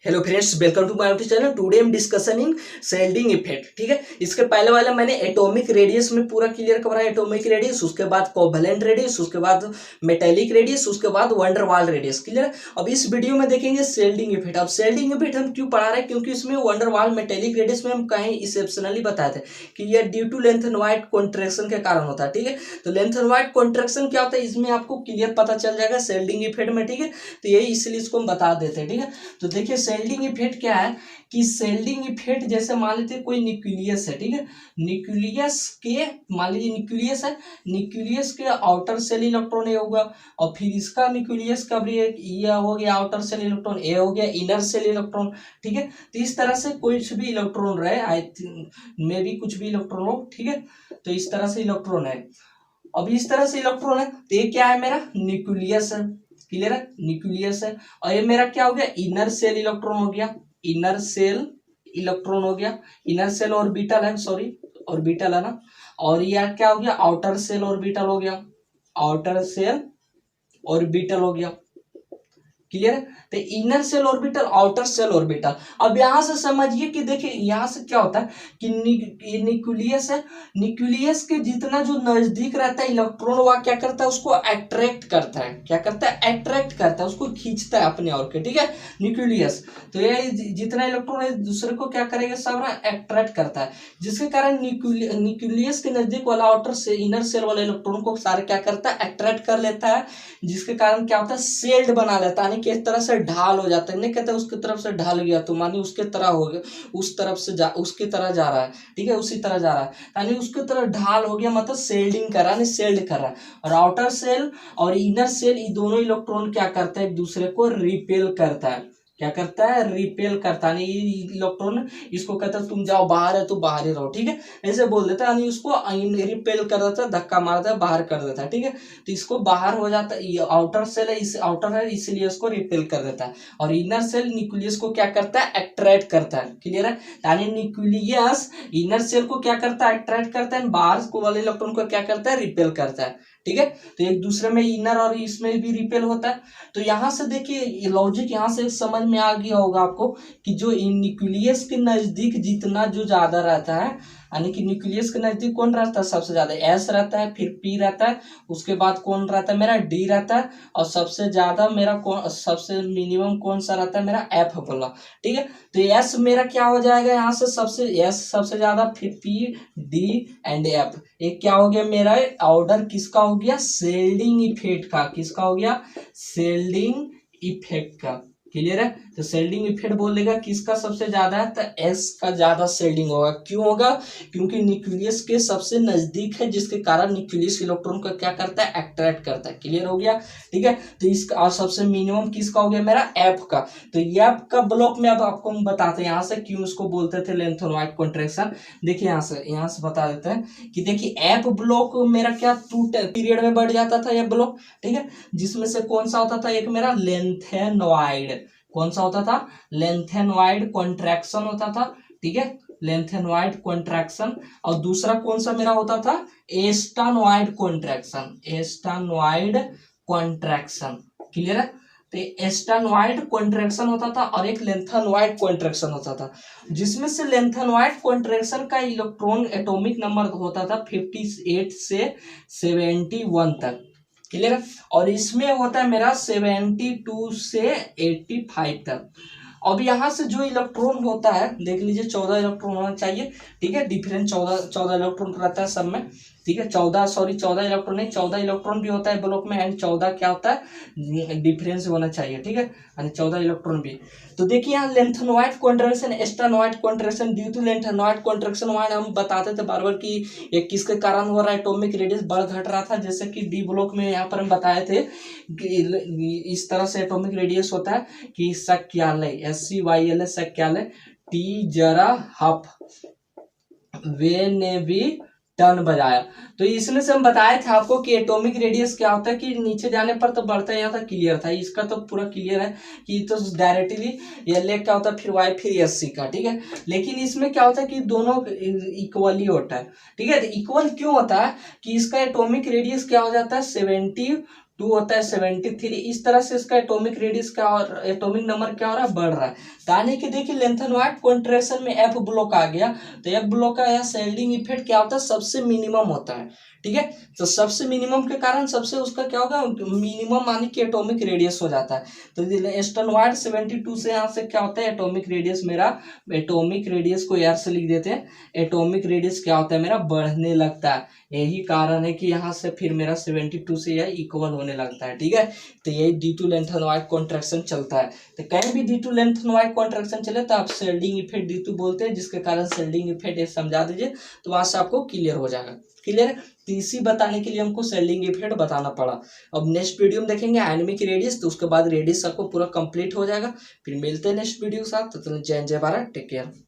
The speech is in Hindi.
Hello friends, welcome to my YouTube channel. Today हम डिस्कशनिंग शेल्डिंग इफेक्ट। ठीक है, इसके पहले वाला मैंने एटॉमिक रेडियस में पूरा क्लियर कराया। एटॉमिक रेडियस, उसके बाद कोवेलेंट रेडियस, उसके बाद मेटेलिक रेडियस, उसके बाद वंडरवाल रेडियस। क्लियर है। अब इस वीडियो में देखेंगे शेल्डिंग इफेक्ट। अब शेल्डिंग इफेक्ट हम क्यों पढ़ा रहे हैं, क्योंकि इसमें वंडरवाल मेटेलिक रेडियस में हम कहीं एक्सेप्शनली बताए थे कि यह due to lanthanide contraction के कारण होता है। ठीक है, तो लेंथ एंड वाइड कॉन्ट्रैक्शन क्या होता है इसमें आपको क्लियर पता चल जाएगा शेल्डिंग इफेक्ट में। ठीक है, तो यही इसलिए इसको हम बता देते हैं। ठीक है, तो देखिए शेल्डिंग इफेक्ट क्या है कि शेल्डिंग इफेक्ट जैसे मान लीजिए कोई न्यूक्लियस है। ठीक है, न्यूक्लियस के मान लीजिए न्यूक्लियस है, न्यूक्लियस के आउटर सेल इलेक्ट्रॉन ए होगा, और फिर इसका न्यूक्लियस का भी ये हो गया आउटर सेल इलेक्ट्रॉन ए हो गया, इनर सेल इलेक्ट्रॉन। ठीक है, तो इस तरह से कुछ भी इलेक्ट्रॉन रहे, आई थिंक मे भी कुछ भी इलेक्ट्रॉन हो। ठीक है, तो इस तरह से इलेक्ट्रॉन है। अब इस तरह से इलेक्ट्रॉन है तो ये क्या है, मेरा न्यूक्लियस है। क्लियर है, न्यूक्लियस है। और ये मेरा क्या हो गया, इनर सेल इलेक्ट्रॉन हो गया, इनर सेल इलेक्ट्रॉन हो गया। इनर सेल ऑर्बिटल है, सॉरी ऑर्बिटल है ना। और ये क्या हो गया, आउटर सेल ऑर्बिटल हो गया, आउटर सेल ऑर्बिटल हो गया। क्लियर है, तो inner shell orbital, outer shell orbital. अब यहां से समझिए कि देखिए यहां से क्या होता है कि न्यूक्लियस है, न्यूक्लियस के जितना जो नजदीक रहता है इलेक्ट्रॉन वह क्या करता है, उसको अट्रैक्ट करता है। क्या करता है, अट्रैक्ट करता है, उसको खींचता है अपने ओर के। ठीक है, न्यूक्लियस। तो ये जितना इलेक्ट्रॉन है दूसरे को क्या करेगा, सब अट्रैक्ट करता है, जिसके कारण न्यूक्लियस के नजदीक वाला आउटर से इनर सेल वाले इलेक्ट्रॉन को सारे क्या करता है, अट्रैक्ट कर लेता है, जिसके कारण क्या होता है, शेल्ड बना लेता है, किस तरह से ढाल हो जाता है। नहीं कहते उसकी तरफ से ढल गया तो मानी उसके तरह हो गया, उस तरफ से उसके तरह जा रहा है। ठीक है, उसी तरह जा रहा है, यानी उसके तरह ढाल हो गया, मतलब शेल्डिंग कर रहा है, शेल्ड कर रहा है। और आउटर सेल और इनर सेल ये दोनों इलेक्ट्रॉन क्या करता है, एक दूसरे को रिपेल करता है। क्या करता है, रिपेल करता है। ये इलेक्ट्रॉन इसको कहता है तुम जाओ बाहर है तो बाहर ही रहो। ठीक है, ऐसे बोल देता है, यानी उसको रिपेल कर देता है, धक्का मारता है, बाहर कर देता है। ठीक है, तो इसको बाहर हो जाता है, आउटर सेल है, इस आउटर है इसलिए इसको रिपेल कर देता है। और इनर सेल न्यूक्लियस को क्या करता है, अट्रैक्ट करता है। क्लियर है, यानी न्यूक्लियस इनर सेल को क्या करता है, अट्रैक्ट करता है, बाहर को वाले इलेक्ट्रॉन को क्या करता है, रिपेल करता है। ठीक है, तो एक दूसरे में इनर और इसमें भी रिपेल होता है। तो यहां से देखिए लॉजिक यहां से समझ में आ गया होगा आपको कि जो न्यूक्लियस के नजदीक जितना जो ज्यादा रहता है, यानी कि न्यूक्लियस के नजदीक कौन रहता है, सबसे ज्यादा एस रहता है, फिर पी रहता है, उसके बाद कौन रहता है, मेरा डी रहता है, और सबसे ज्यादा मेरा कौन, सबसे मिनिमम कौन सा रहता है, मेरा एफ बोला। ठीक है, तो एस मेरा क्या हो जाएगा, यहाँ से सबसे एस सबसे ज्यादा, फिर पी डी एंड एफ। एक क्या हो गया, मेरा ऑर्डर किसका हो गया, शेल्डिंग इफेक्ट का। किसका हो गया, शेल्डिंग इफेक्ट का। क्लियर है, तो शेल्डिंग इफेक्ट बोलेगा किसका सबसे ज्यादा है, तो एस का ज्यादा शेल्डिंग होगा। क्यों होगा, क्योंकि न्यूक्लियस के सबसे नजदीक है, जिसके कारण न्यूक्लियस इलेक्ट्रॉन को क्या करता है, अट्रैक्ट करता है। क्लियर हो गया। ठीक है, तो इसका और सबसे मिनिमम किसका हो गया, मेरा एफ का। तो एफ का ब्लॉक में अब आपको हम बताते हैं यहाँ से क्यों उसको बोलते थे लेंथ और वाइड कॉन्ट्रैक्शन। देखिए यहाँ से बता देते हैं कि देखिए एफ ब्लॉक मेरा क्या 2 पीरियड में बढ़ जाता था, यह ब्लॉक। ठीक है, जिसमें से कौन सा होता था, एक मेरा लेंथेन वाइड, कौन सा होता था, लेंथेन वाइड कॉन्ट्रैक्शन होता था। ठीक है, लेंथेन वाइड कॉन्ट्रैक्शन। और दूसरा कौन सा मेरा होता था, Aston wide contraction, actinide contraction. Clear है, तो एस्टन वाइड कॉन्ट्रैक्शन होता था और एक लेंथन वाइड कॉन्ट्रैक्शन होता था, जिसमें से लेंथन वाइड कॉन्ट्रैक्शन का इलेक्ट्रॉन एटॉमिक नंबर होता था 58 से 71 तक। क्लियर है, और इसमें होता है मेरा 72 से 85 तक। अब यहाँ से जो इलेक्ट्रॉन होता है देख लीजिए 14 इलेक्ट्रॉन होना चाहिए। ठीक है, डिफरेंस 14 इलेक्ट्रॉन रहता है सब में। ठीक है, 14 इलेक्ट्रॉन नहीं, 14 इलेक्ट्रॉन भी होता है ब्लॉक में, एंड 14 क्या होता है, डिफरेंस होना चाहिए। ठीक है, यानी 14 इलेक्ट्रॉन भी। तो देखिए यहाँ lanthanide contraction, actinide contraction, due to lanthanide contraction वाइड हम बताते थे बार बार कि ये किसके कारण हो रहा है, एटॉमिक रेडियस बढ़ घट रहा था। जैसे कि डी ब्लॉक में यहाँ पर हम बताए थे कि इस तरह से एटॉमिक रेडियस होता है कि सक्यालय, SCYLA सक्यालय, टी जरा हफ वे ने भी टर्न बजाया। तो इसमें से हम बताए थे आपको कि एटॉमिक रेडियस क्या होता है, कि नीचे जाने पर तो बढ़ता है, यहाँ था क्लियर था, इसका तो पूरा क्लियर है कि तो डायरेक्टली एल क्या होता है, फिर वाई फिर एस सी का। ठीक है, लेकिन इसमें क्या होता है कि दोनों इक्वली होता है। ठीक है, तो इक्वल क्यों होता है कि इसका एटॉमिक रेडियस क्या हो जाता है, 72 2 होता है 73। इस तरह से इसका एटॉमिक रेडियस का और एटॉमिक नंबर क्या हो रहा है, बढ़ रहा है। यानी कि देखिए लेंथेनॉइड कॉन्ट्रैक्शन में एफ ब्लॉक आ गया, तो एफ ब्लॉक का या शेल्डिंग इफेक्ट क्या होता है, सबसे मिनिमम होता है। ठीक है, तो सबसे मिनिमम के कारण सबसे उसका क्या होगा, मिनिमम मानी कि एटॉमिक रेडियस हो जाता है। तो एस्टेनॉइड 72 से यहाँ से क्या होता है, एटॉमिक रेडियस मेरा, एटॉमिक रेडियस को यार से लिख देते हैं, एटॉमिक रेडियस क्या होता है मेरा, बढ़ने लगता है। यही कारण है कि यहाँ से फिर मेरा 72 से यह इक्वल होने लगता है। ठीक है, तो यही D2 लेंथेनॉइड कॉन्ट्रैक्शन चलता है। तो कहीं भी D2 लेंथेनॉइड कॉन्ट्रैक्शन चले तो आप शेल्डिंग इफेक्ट D2 बोलते हैं, जिसके कारण शेल्डिंग इफेक्ट समझा दीजिए, तो वहां से आपको क्लियर हो जाएगा। क्लियर है, तीसरी बताने के लिए हमको शेल्डिंग इफेक्ट बताना पड़ा। अब नेक्स्ट वीडियो में देखेंगे एनिमिक रेडियस, तो उसके बाद रेडियस आपको पूरा कंप्लीट हो जाएगा। फिर मिलते हैं नेक्स्ट वीडियो के साथ, तो जय जय भारत, टेक केयर।